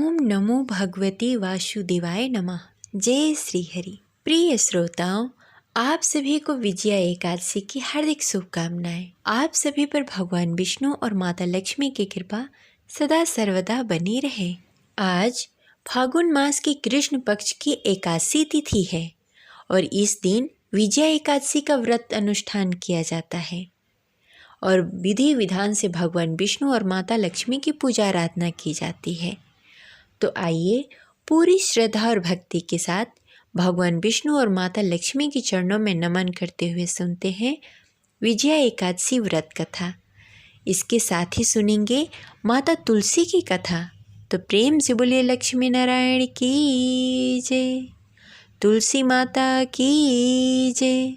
ओम नमो भगवते वासुदेवाय नमः। जय श्री हरि। प्रिय श्रोताओं, आप सभी को विजया एकादशी की हार्दिक शुभकामनाएं। आप सभी पर भगवान विष्णु और माता लक्ष्मी की कृपा सदा सर्वदा बनी रहे। आज फागुन मास की कृष्ण पक्ष की एकादशी तिथि है और इस दिन विजया एकादशी का व्रत अनुष्ठान किया जाता है और विधि विधान से भगवान विष्णु और माता लक्ष्मी की पूजा आराधना की जाती है। तो आइए पूरी श्रद्धा और भक्ति के साथ भगवान विष्णु और माता लक्ष्मी के चरणों में नमन करते हुए सुनते हैं विजया एकादशी व्रत कथा। इसके साथ ही सुनेंगे माता तुलसी की कथा। तो प्रेम से बोलिए लक्ष्मी नारायण की जय, तुलसी माता की जय।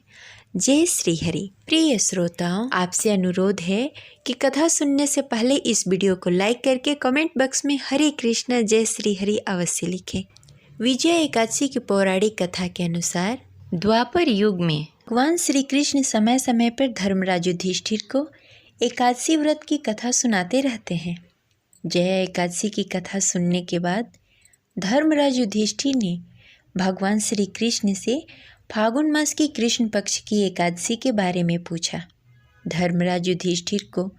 जय श्री हरि। प्रिय श्रोताओं, आपसे अनुरोध है कि कथा सुनने से पहले इस वीडियो को लाइक करके कमेंट बॉक्स में हरे कृष्ण जय श्री हरि अवश्य लिखें। विजया एकादशी की पौराणिक कथा के अनुसार द्वापर युग में भगवान श्री कृष्ण समय समय पर धर्मराज युधिष्ठिर को एकादशी व्रत की कथा सुनाते रहते हैं। जया एकादशी की कथा सुनने के बाद धर्मराज युधिष्ठिर ने भगवान श्री कृष्ण से फागुन मास की कृष्ण पक्ष की एकादशी के बारे में पूछा। धर्मराज युधिष्ठिर को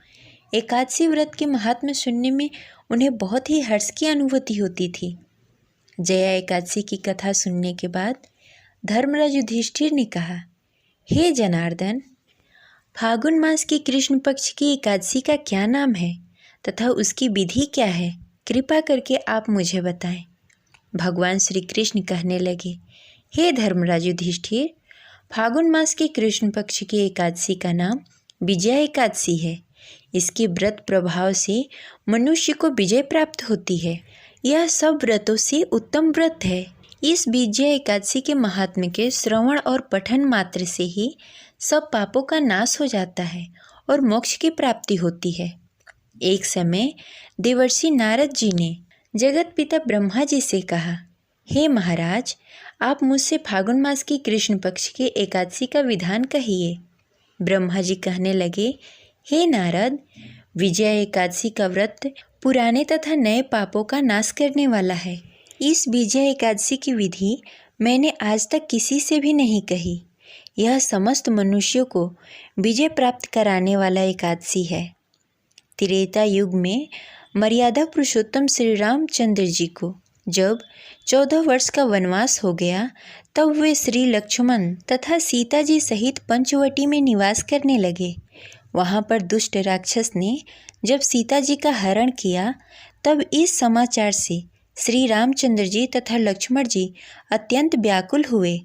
एकादशी व्रत के महात्म्य सुनने में उन्हें बहुत ही हर्ष की अनुभूति होती थी। जया एकादशी की कथा सुनने के बाद धर्मराज युधिष्ठिर ने कहा, हे जनार्दन, फागुन मास की कृष्ण पक्ष की एकादशी का क्या नाम है तथा उसकी विधि क्या है? कृपा करके आप मुझे बताएं। भगवान श्री कृष्ण कहने लगे, हे धर्मराज युधिष्ठिर, फागुन मास के कृष्ण पक्ष की एकादशी का नाम विजया एकादशी है। इसके व्रत प्रभाव से मनुष्य को विजय प्राप्त होती है। यह सब व्रतों से उत्तम व्रत है। इस विजया एकादशी के महात्म्य के श्रवण और पठन मात्र से ही सब पापों का नाश हो जाता है और मोक्ष की प्राप्ति होती है। एक समय देवर्षि नारद जी ने जगत पिता ब्रह्मा जी से कहा, हे महाराज, आप मुझसे फागुन मास की कृष्ण पक्ष के एकादशी का विधान कहिए। ब्रह्मा जी कहने लगे, हे नारद, विजया एकादशी का व्रत पुराने तथा नए पापों का नाश करने वाला है। इस विजया एकादशी की विधि मैंने आज तक किसी से भी नहीं कही। यह समस्त मनुष्यों को विजय प्राप्त कराने वाला एकादशी है। त्रेता युग में मर्यादा पुरुषोत्तम श्री रामचंद्र जी को जब 14 वर्ष का वनवास हो गया, तब वे श्री लक्ष्मण तथा सीता जी सहित पंचवटी में निवास करने लगे। वहाँ पर दुष्ट राक्षस ने जब सीता जी का हरण किया, तब इस समाचार से श्री रामचंद्र जी तथा लक्ष्मण जी अत्यंत व्याकुल हुए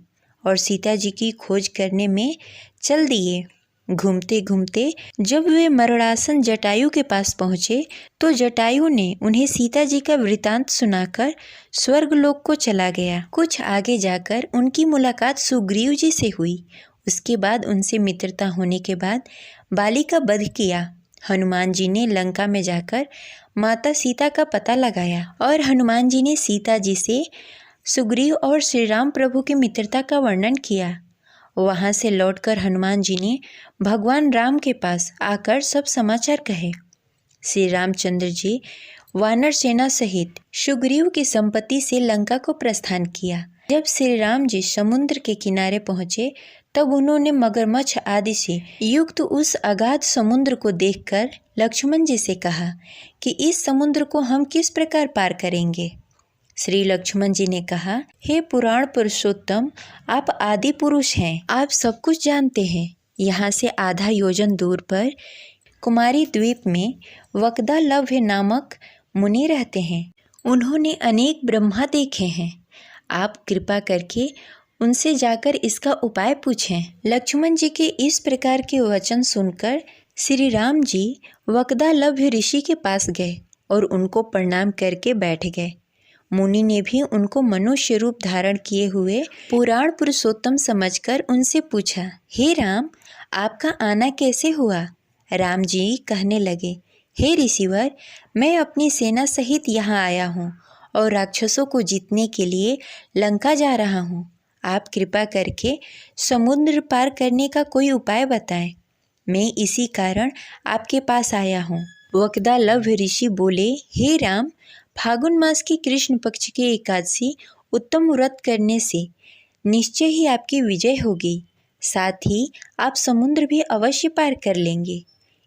और सीता जी की खोज करने में चल दिए। घूमते घूमते जब वे मरणासन जटायु के पास पहुँचे, तो जटायु ने उन्हें सीता जी का वृतांत सुनाकर स्वर्गलोक को चला गया। कुछ आगे जाकर उनकी मुलाकात सुग्रीव जी से हुई। उसके बाद उनसे मित्रता होने के बाद बाली का वध किया। हनुमान जी ने लंका में जाकर माता सीता का पता लगाया और हनुमान जी ने सीता जी से सुग्रीव और श्री राम प्रभु की मित्रता का वर्णन किया। वहाँ से लौटकर हनुमान जी ने भगवान राम के पास आकर सब समाचार कहे। श्री रामचंद्र जी वानर सेना सहित सुग्रीव की संपत्ति से लंका को प्रस्थान किया। जब श्री राम जी समुद्र के किनारे पहुँचे, तब उन्होंने मगरमच्छ आदि से युक्त उस अगाध समुद्र को देखकर लक्ष्मण जी से कहा कि इस समुद्र को हम किस प्रकार पार करेंगे। श्री लक्ष्मण जी ने कहा, हे पुराण पुरुषोत्तम, आप आदि पुरुष हैं, आप सब कुछ जानते हैं। यहाँ से आधा योजन दूर पर कुमारी द्वीप में वक्दालभ्य नामक मुनि रहते हैं। उन्होंने अनेक ब्रह्मा देखे हैं। आप कृपा करके उनसे जाकर इसका उपाय पूछें। लक्ष्मण जी के इस प्रकार के वचन सुनकर श्री राम जी वक्दालभ्य ऋषि के पास गए और उनको प्रणाम करके बैठ गए। मुनि ने भी उनको मनुष्य रूप धारण किए हुए पुराण पुरुषोत्तम समझकर उनसे पूछा, हे राम, आपका आना कैसे हुआ? राम जी कहने लगे, हे ऋषिवर, मैं अपनी सेना सहित यहाँ आया हूँ और राक्षसों को जीतने के लिए लंका जा रहा हूँ। आप कृपा करके समुद्र पार करने का कोई उपाय बताएं। मैं इसी कारण आपके पास आया हूँ। वक्दालभ्य ऋषि बोले, हे राम, फागुन मास की कृष्ण पक्ष की एकादशी उत्तम व्रत करने से निश्चय ही आपकी विजय होगी। साथ ही आप समुद्र भी अवश्य पार कर लेंगे।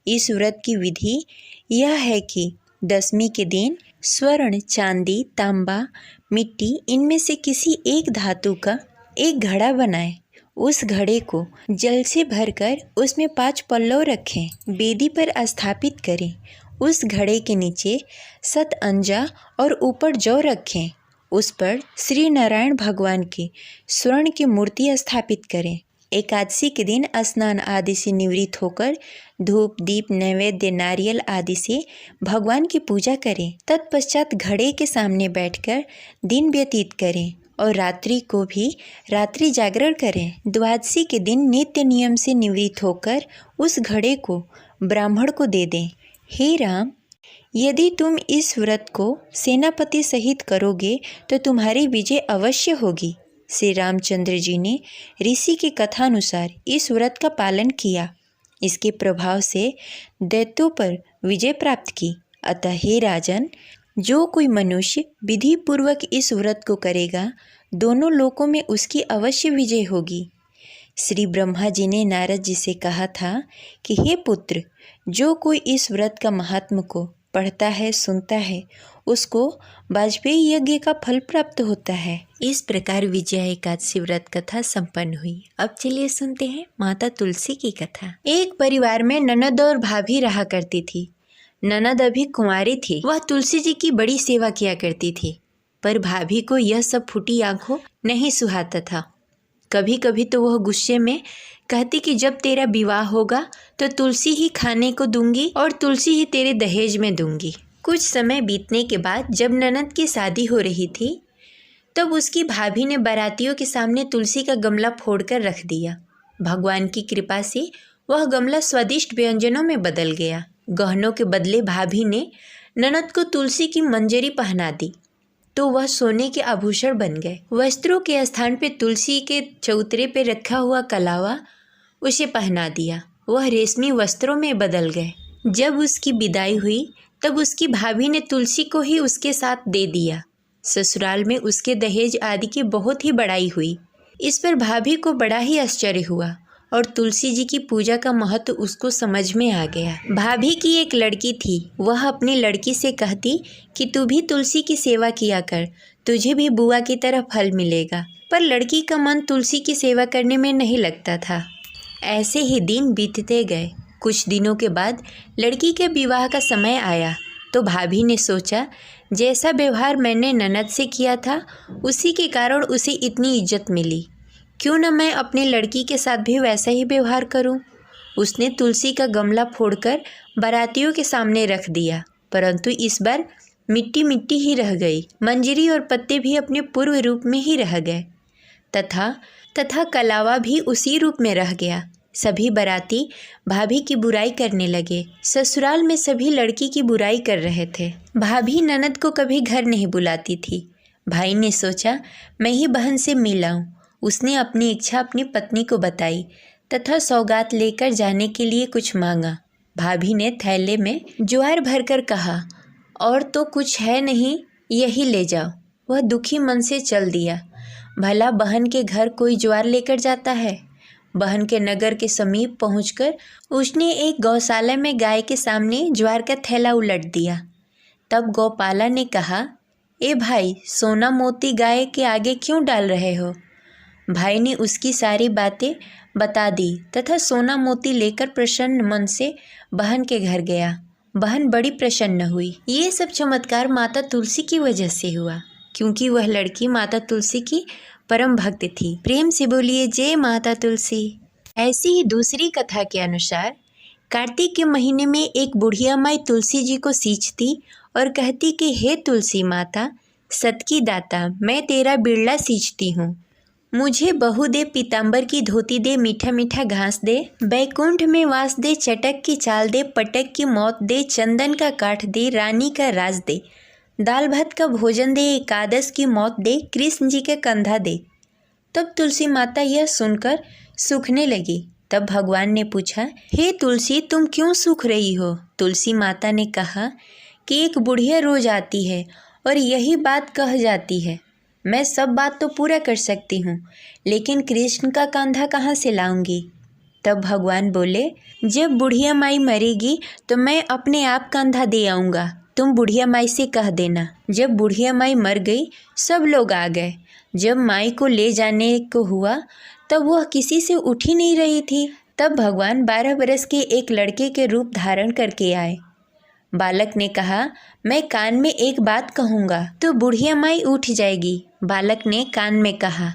इस व्रत की विधि यह है कि दशमी के दिन स्वर्ण, चांदी, तांबा, मिट्टी इनमें से किसी एक धातु का एक घड़ा बनाएं। उस घड़े को जल से भरकर उसमें 5 पल्लव रखें, वेदी पर स्थापित करें। उस घड़े के नीचे सतअंजा और ऊपर जौ रखें। उस पर श्री नारायण भगवान की स्वर्ण की मूर्ति स्थापित करें। एकादशी के दिन स्नान आदि से निवृत्त होकर धूप, दीप, नैवेद्य, नारियल आदि से भगवान की पूजा करें। तत्पश्चात घड़े के सामने बैठकर दिन व्यतीत करें और रात्रि को भी रात्रि जागरण करें। द्वादशी के दिन नित्य नियम से निवृत्त होकर उस घड़े को ब्राह्मण को दे दें। हे राम, यदि तुम इस व्रत को सेनापति सहित करोगे तो तुम्हारी विजय अवश्य होगी। श्री रामचंद्र जी ने ऋषि की कथानुसार इस व्रत का पालन किया। इसके प्रभाव से दैत्यों पर विजय प्राप्त की। अतः हे राजन, जो कोई मनुष्य विधि पूर्वक इस व्रत को करेगा, दोनों लोकों में उसकी अवश्य विजय होगी। श्री ब्रह्मा जी ने नारद जी से कहा था कि हे पुत्र, जो कोई इस व्रत का महात्म को पढ़ता है, सुनता है, उसको वाजपेयी यज्ञ का फल प्राप्त होता है। इस प्रकार विजया एकादशी व्रत कथा संपन्न हुई। अब चलिए सुनते हैं माता तुलसी की कथा। एक परिवार में ननद और भाभी रहा करती थी। ननद अभी कुंवारी थी। वह तुलसी जी की बड़ी सेवा किया करती थी, पर भाभी को यह सब फूटी आंखों नहीं सुहाता था। कभी कभी तो वह गुस्से में कहती कि जब तेरा विवाह होगा तो तुलसी ही खाने को दूंगी और तुलसी ही तेरे दहेज में दूंगी। कुछ समय बीतने के बाद जब ननद की शादी हो रही थी, तब उसकी भाभी ने बारातियों के सामने तुलसी का गमला फोड़कर रख दिया। भगवान की कृपा से वह गमला स्वादिष्ट व्यंजनों में बदल गया। गहनों के बदले भाभी ने ननद को तुलसी की मंजरी पहना दी, तो वह सोने के आभूषण बन गए। वस्त्रों के स्थान पे तुलसी के चौतरे पे रखा हुआ कलावा उसे पहना दिया। वह रेशमी वस्त्रों में बदल गए। जब उसकी विदाई हुई तब उसकी भाभी ने तुलसी को ही उसके साथ दे दिया। ससुराल में उसके दहेज आदि की बहुत ही बड़ाई हुई। इस पर भाभी को बड़ा ही आश्चर्य हुआ और तुलसी जी की पूजा का महत्व उसको समझ में आ गया। भाभी की एक लड़की थी। वह अपनी लड़की से कहती कि तू भी तुलसी की सेवा किया कर, तुझे भी बुआ की तरह फल मिलेगा। पर लड़की का मन तुलसी की सेवा करने में नहीं लगता था। ऐसे ही दिन बीतते गए। कुछ दिनों के बाद लड़की के विवाह का समय आया तो भाभी ने सोचा, जैसा व्यवहार मैंने ननद से किया था उसी के कारण उसे इतनी इज्जत मिली, क्यों न मैं अपनी लड़की के साथ भी वैसा ही व्यवहार करूं। उसने तुलसी का गमला फोड़कर बारातियों के सामने रख दिया, परंतु इस बार मिट्टी मिट्टी ही रह गई। मंजरी और पत्ते भी अपने पूर्व रूप में ही रह गए तथा कलावा भी उसी रूप में रह गया। सभी बाराती भाभी की बुराई करने लगे। ससुराल में सभी लड़की की बुराई कर रहे थे। भाभी ननद को कभी घर नहीं बुलाती थी। भाई ने सोचा मैं ही बहन से मिलाऊं। उसने अपनी इच्छा अपनी पत्नी को बताई तथा सौगात लेकर जाने के लिए कुछ मांगा। भाभी ने थैले में ज्वार भरकर कहा, और तो कुछ है नहीं, यही ले जाओ। वह दुखी मन से चल दिया। भला बहन के घर कोई ज्वार लेकर जाता है। बहन के नगर के समीप पहुंचकर उसने एक गौशाला में गाय के सामने ज्वार का थैला उलट दिया। तब गौपाला ने कहा, ए भाई, सोना मोती गाय के आगे क्यों डाल रहे हो। भाई ने उसकी सारी बातें बता दी तथा सोना मोती लेकर प्रसन्न मन से बहन के घर गया। बहन बड़ी प्रसन्न हुई। ये सब चमत्कार माता तुलसी की वजह से हुआ, क्योंकि वह लड़की माता तुलसी की परम भक्त थी। प्रेम से बोलिए जय माता तुलसी। ऐसी ही दूसरी कथा के अनुसार कार्तिक के महीने में एक बुढ़िया माई तुलसी जी को सींचती और कहती कि हे तुलसी माता, सत की दाता, मैं तेरा बिरला सींचती हूँ। मुझे बहू दे, पीताम्बर की धोती दे, मीठा मीठा घास दे, बैकुंठ में वास दे, चटक की चाल दे, पटक की मौत दे, चंदन का काठ दे, रानी का राज दे, दाल भात का भोजन दे, एकादश की मौत दे, कृष्ण जी के कंधा दे। तब तुलसी माता यह सुनकर सूखने लगी। तब भगवान ने पूछा, हे तुलसी, तुम क्यों सूख रही हो। तुलसी माता ने कहा कि एक बुढ़िया रोज आती है और यही बात कह जाती है। मैं सब बात तो पूरा कर सकती हूँ, लेकिन कृष्ण का कंधा कहाँ से लाऊंगी। तब भगवान बोले, जब बुढ़िया माई मरेगी तो मैं अपने आप कंधा दे आऊँगा, तुम बुढ़िया माई से कह देना। जब बुढ़िया माई मर गई सब लोग आ गए। जब माई को ले जाने को हुआ तब वह किसी से उठ ही नहीं रही थी। तब भगवान 12 बरस के एक लड़के के रूप धारण करके आए। बालक ने कहा, मैं कान में एक बात कहूँगा तो बुढ़िया माई उठ जाएगी। बालक ने कान में कहा,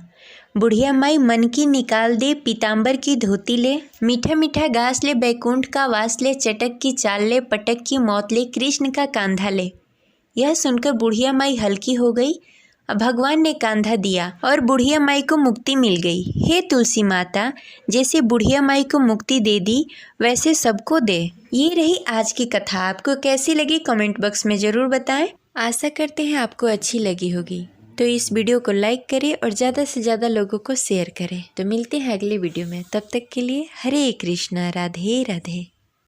बुढ़िया माई मन की निकाल दे, पीताम्बर की धोती ले, मीठा मीठा घास ले, बैकुंठ का वास ले, चटक की चाल ले, पटक की मौत ले, कृष्ण का कांधा ले। यह सुनकर बुढ़िया माई हल्की हो गई। भगवान ने कांधा दिया और बुढ़िया माई को मुक्ति मिल गई। हे तुलसी माता, जैसे बुढ़िया माई को मुक्ति दे दी वैसे सबको दे। ये रही आज की कथा। आपको कैसी लगी कमेंट बॉक्स में ज़रूर बताएं। आशा करते हैं आपको अच्छी लगी होगी। तो इस वीडियो को लाइक करें और ज़्यादा से ज़्यादा लोगों को शेयर करें। तो मिलते हैं अगले वीडियो में, तब तक के लिए हरे कृष्णा, राधे राधे।